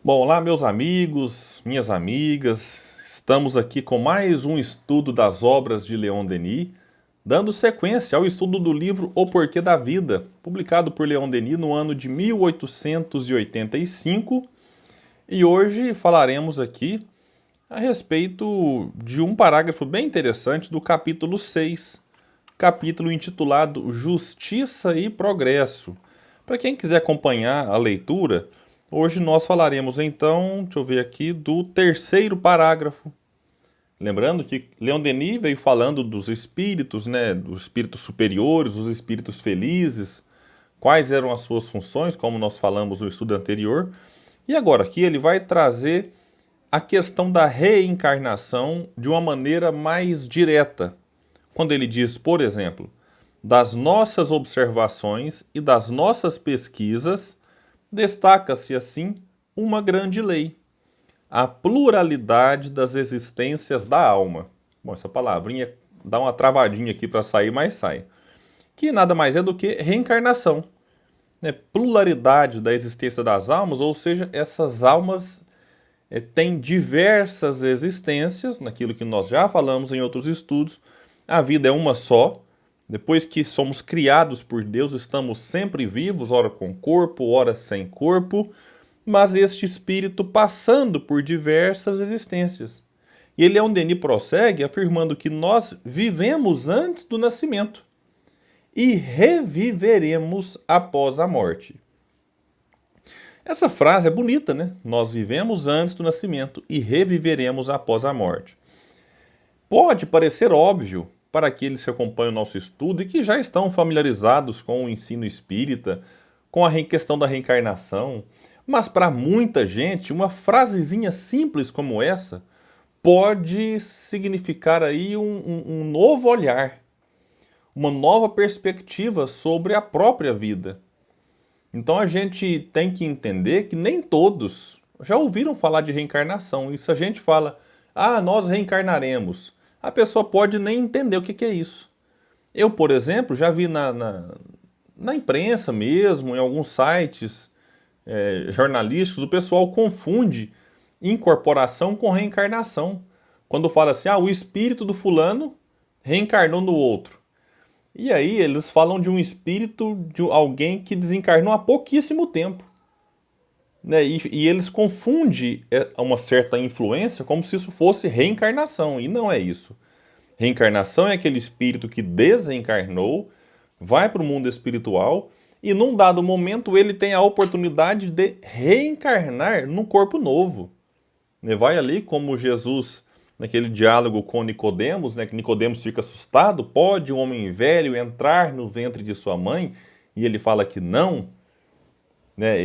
Bom, olá meus amigos, minhas amigas, estamos aqui com mais um estudo das obras de Leon Denis, dando sequência ao estudo do livro O Porquê da Vida, publicado por Leon Denis no ano de 1885, e hoje falaremos aqui a respeito de um parágrafo bem interessante do capítulo 6, capítulo intitulado Justiça e Progresso. Para quem quiser acompanhar a leitura, hoje nós falaremos então, deixa eu ver aqui, do terceiro parágrafo. Lembrando que Leon Denis veio falando dos espíritos, né, dos espíritos superiores, os espíritos felizes, quais eram as suas funções, como nós falamos no estudo anterior. E agora aqui ele vai trazer a questão da reencarnação de uma maneira mais direta. Quando ele diz, por exemplo, das nossas observações e das nossas pesquisas, destaca-se assim uma grande lei: a pluralidade das existências da alma. Bom, essa palavrinha dá uma travadinha aqui para sair, mas sai. Que nada mais é do que reencarnação. Né? Pluralidade da existência das almas, ou seja, essas almas têm diversas existências, naquilo que nós já falamos em outros estudos. A vida é uma só. Depois que somos criados por Deus, estamos sempre vivos, ora com corpo, ora sem corpo, mas este espírito passando por diversas existências. E Leon Denis prossegue afirmando que nós vivemos antes do nascimento e reviveremos após a morte. Essa frase é bonita, né? Nós vivemos antes do nascimento e reviveremos após a morte. Pode parecer óbvio para aqueles que acompanham o nosso estudo e que já estão familiarizados com o ensino espírita, com a questão da reencarnação, mas para muita gente, uma frasezinha simples como essa pode significar aí um novo olhar, uma nova perspectiva sobre a própria vida. Então a gente tem que entender que nem todos já ouviram falar de reencarnação. E se a gente fala, nós reencarnaremos, a pessoa pode nem entender o que é isso. Eu, por exemplo, já vi na imprensa mesmo, em alguns sites jornalísticos, o pessoal confunde incorporação com reencarnação. Quando fala assim, o espírito do fulano reencarnou no outro. E aí eles falam de um espírito de alguém que desencarnou há pouquíssimo tempo. Né? E eles confundem uma certa influência como se isso fosse reencarnação. E não é isso. Reencarnação é aquele espírito que desencarnou, vai para o mundo espiritual e num dado momento ele tem a oportunidade de reencarnar num corpo novo. Né? Vai ali como Jesus, naquele diálogo com Nicodemos, né, que Nicodemos fica assustado, pode um homem velho entrar no ventre de sua mãe? E ele fala que não, né,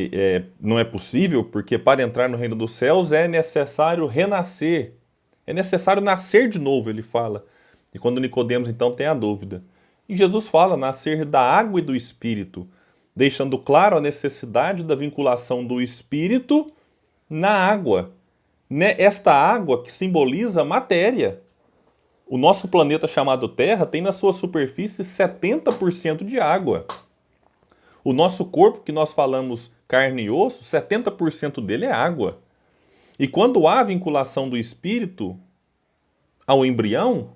não é possível, porque para entrar no reino dos céus é necessário renascer, é necessário nascer de novo, ele fala. E quando Nicodemos então tem a dúvida. E Jesus fala, nascer da água e do Espírito, deixando claro a necessidade da vinculação do Espírito na água. Esta água que simboliza matéria. O nosso planeta chamado Terra tem na sua superfície 70% de água. O nosso corpo, que nós falamos carne e osso, 70% dele é água. E quando há vinculação do espírito ao embrião,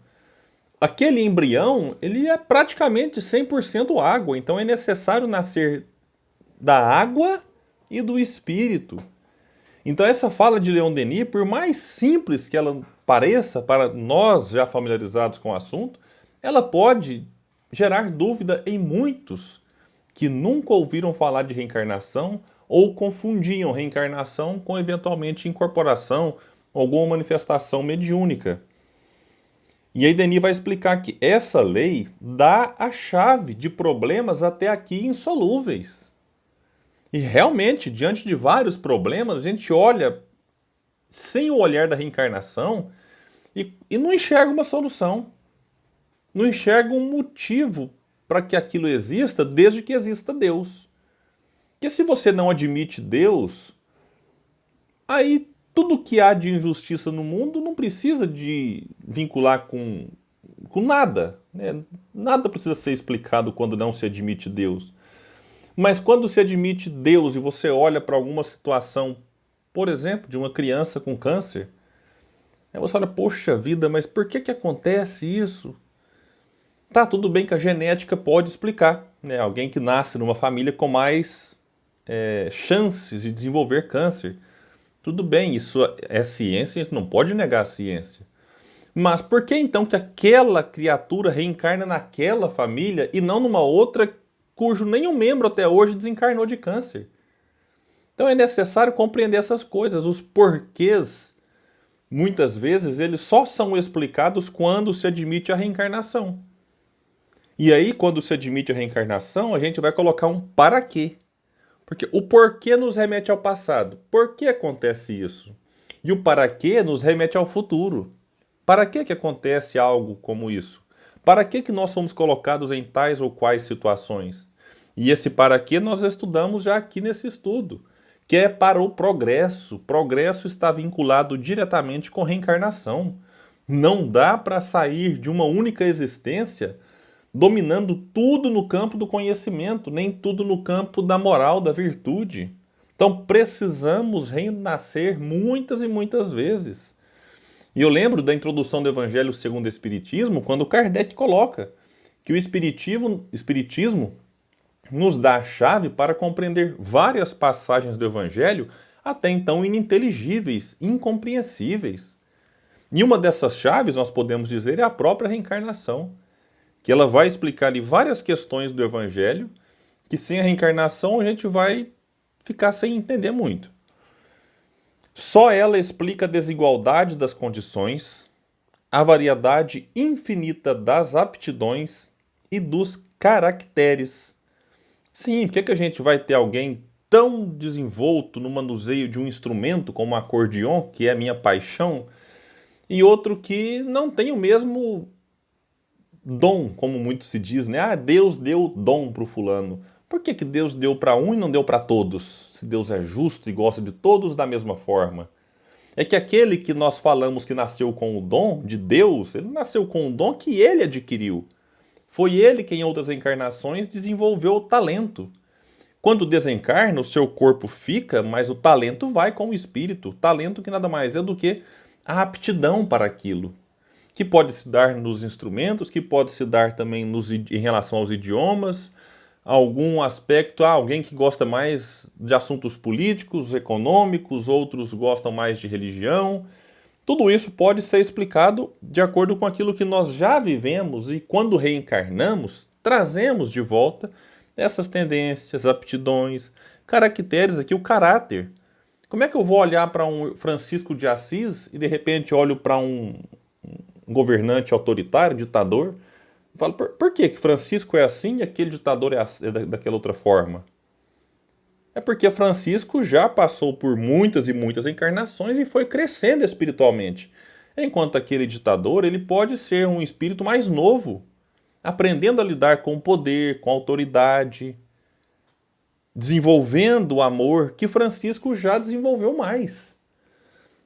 aquele embrião ele é praticamente 100% água. Então é necessário nascer da água e do espírito. Então essa fala de Leon Denis, por mais simples que ela pareça para nós já familiarizados com o assunto, ela pode gerar dúvida em muitos que nunca ouviram falar de reencarnação ou confundiam reencarnação com eventualmente incorporação, alguma manifestação mediúnica. E aí Denis vai explicar que essa lei dá a chave de problemas até aqui insolúveis. E realmente, diante de vários problemas, a gente olha sem o olhar da reencarnação e não enxerga uma solução. Não enxerga um motivo para que aquilo exista, desde que exista Deus. Porque se você não admite Deus, aí tudo que há de injustiça no mundo não precisa de vincular com nada. Né? Nada precisa ser explicado quando não se admite Deus. Mas quando se admite Deus e você olha para alguma situação por exemplo, de uma criança com câncer. Aí você olha, poxa vida, mas por que acontece isso? Tá, tudo bem que a genética pode explicar, né? Alguém que nasce numa família com mais chances de desenvolver câncer. Tudo bem, isso é ciência, a gente não pode negar a ciência. Mas por que então que aquela criatura reencarna naquela família e não numa outra cujo nenhum membro até hoje desencarnou de câncer? Então é necessário compreender essas coisas, os porquês. Muitas vezes eles só são explicados quando se admite a reencarnação. E aí, quando se admite a reencarnação, a gente vai colocar um para quê. Porque o porquê nos remete ao passado. Por que acontece isso? E o para quê nos remete ao futuro. Para que acontece algo como isso? Para que nós somos colocados em tais ou quais situações? E esse para quê nós estudamos já aqui nesse estudo, que é para o progresso. Progresso está vinculado diretamente com reencarnação. Não dá para sair de uma única existência dominando tudo no campo do conhecimento, nem tudo no campo da moral, da virtude. Então precisamos renascer muitas e muitas vezes. E eu lembro da introdução do Evangelho segundo o Espiritismo, quando Kardec coloca que o Espiritismo nos dá a chave para compreender várias passagens do Evangelho até então ininteligíveis, incompreensíveis. E uma dessas chaves, nós podemos dizer, é a própria reencarnação, que ela vai explicar ali várias questões do Evangelho, que sem a reencarnação a gente vai ficar sem entender muito. Só ela explica a desigualdade das condições, a variedade infinita das aptidões e dos caracteres. Sim, por que a gente vai ter alguém tão desenvolto no manuseio de um instrumento como o acordeon, que é a minha paixão, e outro que não tem o mesmo dom, como muito se diz, né? Ah, Deus deu dom para o fulano. Por que Deus deu para um e não deu para todos? Se Deus é justo e gosta de todos da mesma forma. É que aquele que nós falamos que nasceu com o dom de Deus, ele nasceu com o dom que ele adquiriu. Foi ele que em outras encarnações desenvolveu o talento. Quando desencarna, o seu corpo fica, mas o talento vai com o espírito. O talento que nada mais é do que a aptidão para aquilo, que pode se dar nos instrumentos, que pode se dar também em relação aos idiomas, algum aspecto, alguém que gosta mais de assuntos políticos, econômicos, outros gostam mais de religião. Tudo isso pode ser explicado de acordo com aquilo que nós já vivemos e quando reencarnamos, trazemos de volta essas tendências, aptidões, caracteres aqui, o caráter. Como é que eu vou olhar para um Francisco de Assis e de repente olho para um governante autoritário, ditador? Eu falo, por que Francisco é assim e aquele ditador é daquela outra forma? É porque Francisco já passou por muitas e muitas encarnações e foi crescendo espiritualmente. Enquanto aquele ditador, ele pode ser um espírito mais novo, aprendendo a lidar com o poder, com a autoridade, desenvolvendo o amor que Francisco já desenvolveu mais.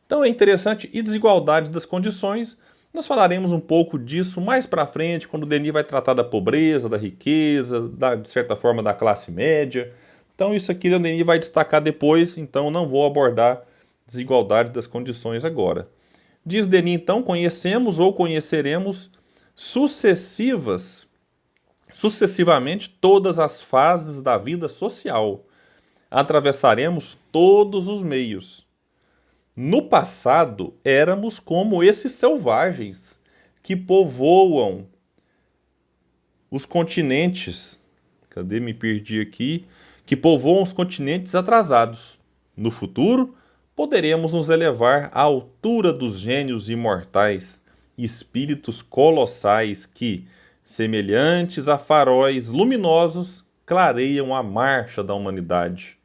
Então é interessante. E desigualdade das condições, nós falaremos um pouco disso mais para frente, quando o Denis vai tratar da pobreza, da riqueza, de certa forma da classe média. Então isso aqui o Denis vai destacar depois, então não vou abordar desigualdade das condições agora. Diz Denis, então, conhecemos ou conheceremos sucessivamente todas as fases da vida social. Atravessaremos todos os meios. No passado, éramos como esses selvagens que povoam os continentes. Cadê? Me perdi aqui. Que povoam os continentes atrasados. No futuro, poderemos nos elevar à altura dos gênios imortais, espíritos colossais que, semelhantes a faróis luminosos, clareiam a marcha da humanidade.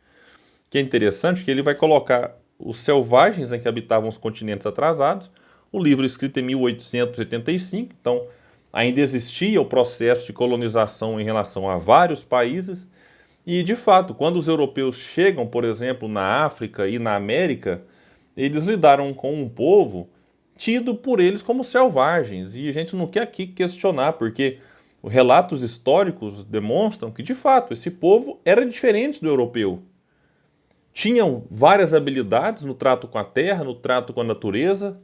Que é interessante que ele vai colocar os selvagens em que habitavam os continentes atrasados, o livro escrito em 1885, então ainda existia o processo de colonização em relação a vários países, e de fato, quando os europeus chegam, por exemplo, na África e na América, eles lidaram com um povo tido por eles como selvagens, e a gente não quer aqui questionar, porque os relatos históricos demonstram que, de fato, esse povo era diferente do europeu. tinham várias habilidades no trato com a terra, no trato com a natureza,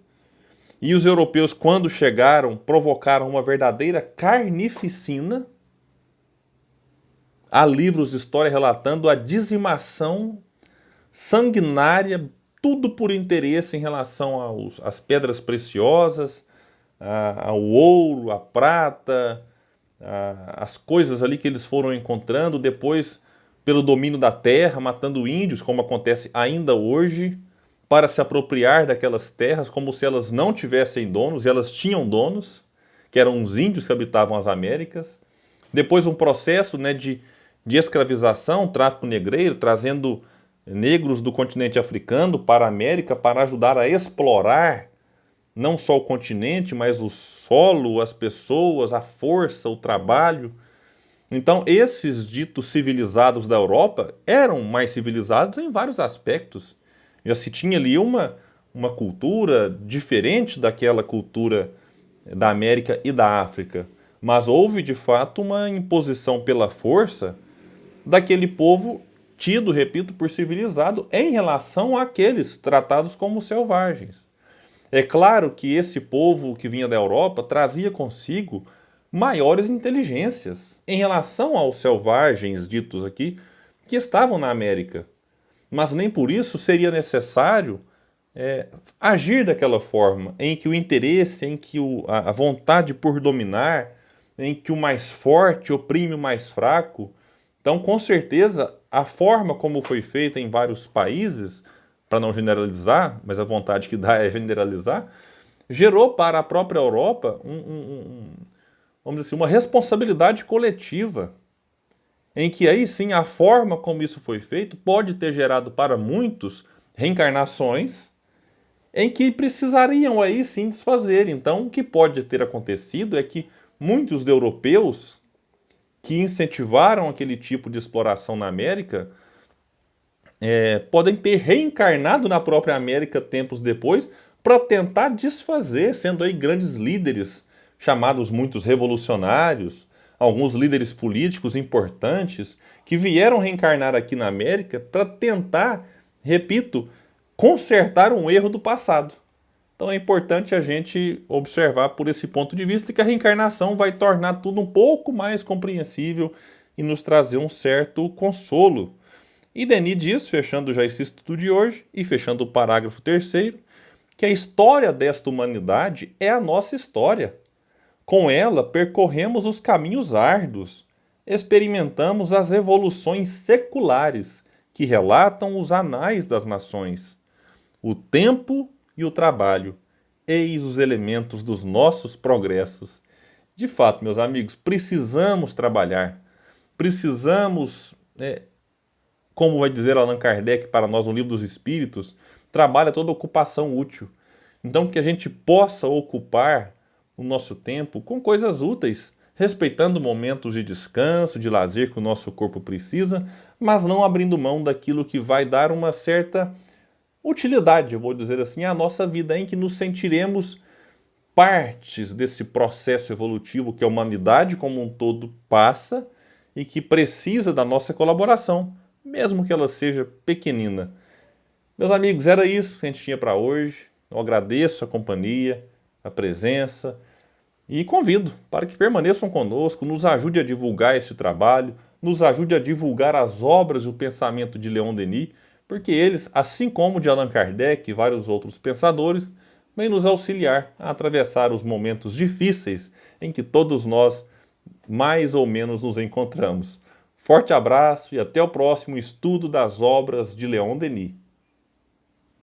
e os europeus, quando chegaram, provocaram uma verdadeira carnificina. Há livros de história relatando a dizimação sanguinária, tudo por interesse em relação às pedras preciosas, ao ouro, à prata, as coisas ali que eles foram encontrando, depois pelo domínio da terra, matando índios, como acontece ainda hoje, para se apropriar daquelas terras como se elas não tivessem donos, e elas tinham donos, que eram os índios que habitavam as Américas. Depois um processo, né, de escravização, tráfico negreiro, trazendo negros do continente africano para a América para ajudar a explorar não só o continente, mas o solo, as pessoas, a força, o trabalho. Então, esses ditos civilizados da Europa eram mais civilizados em vários aspectos. Já se tinha ali uma cultura diferente daquela cultura da América e da África. Mas houve, de fato, uma imposição pela força daquele povo tido, repito, por civilizado em relação àqueles tratados como selvagens. É claro que esse povo que vinha da Europa trazia consigo maiores inteligências em relação aos selvagens ditos aqui que estavam na América. Mas nem por isso seria necessário agir daquela forma, em que o interesse, em que a vontade por dominar, em que o mais forte oprime o mais fraco. Então, com certeza, a forma como foi feita em vários países, para não generalizar, mas a vontade que dá é generalizar, gerou para a própria Europa vamos dizer assim, uma responsabilidade coletiva, em que aí sim a forma como isso foi feito pode ter gerado para muitos reencarnações em que precisariam aí sim desfazer. Então, o que pode ter acontecido é que muitos europeus que incentivaram aquele tipo de exploração na América podem ter reencarnado na própria América tempos depois para tentar desfazer, sendo aí grandes líderes, chamados muitos revolucionários, alguns líderes políticos importantes, que vieram reencarnar aqui na América para tentar, repito, consertar um erro do passado. Então é importante a gente observar por esse ponto de vista que a reencarnação vai tornar tudo um pouco mais compreensível e nos trazer um certo consolo. E Denis diz, fechando já esse estudo de hoje e fechando o parágrafo 3º, que a história desta humanidade é a nossa história. Com ela percorremos os caminhos árduos, experimentamos as evoluções seculares que relatam os anais das nações. O tempo e o trabalho, eis os elementos dos nossos progressos. De fato, meus amigos, precisamos trabalhar, precisamos, como vai dizer Allan Kardec para nós no Livro dos Espíritos, trabalha toda ocupação útil. Então, que a gente possa ocupar o nosso tempo com coisas úteis, respeitando momentos de descanso, de lazer que o nosso corpo precisa, mas não abrindo mão daquilo que vai dar uma certa utilidade, eu vou dizer assim, à nossa vida, em que nos sentiremos partes desse processo evolutivo que a humanidade como um todo passa e que precisa da nossa colaboração, mesmo que ela seja pequenina. Meus amigos, era isso que a gente tinha para hoje. Eu agradeço a companhia, a presença e convido para que permaneçam conosco, nos ajude a divulgar esse trabalho, nos ajude a divulgar as obras e o pensamento de Leon Denis, porque eles, assim como de Allan Kardec e vários outros pensadores, vêm nos auxiliar a atravessar os momentos difíceis em que todos nós mais ou menos nos encontramos. Forte abraço e até o próximo estudo das obras de Leon Denis.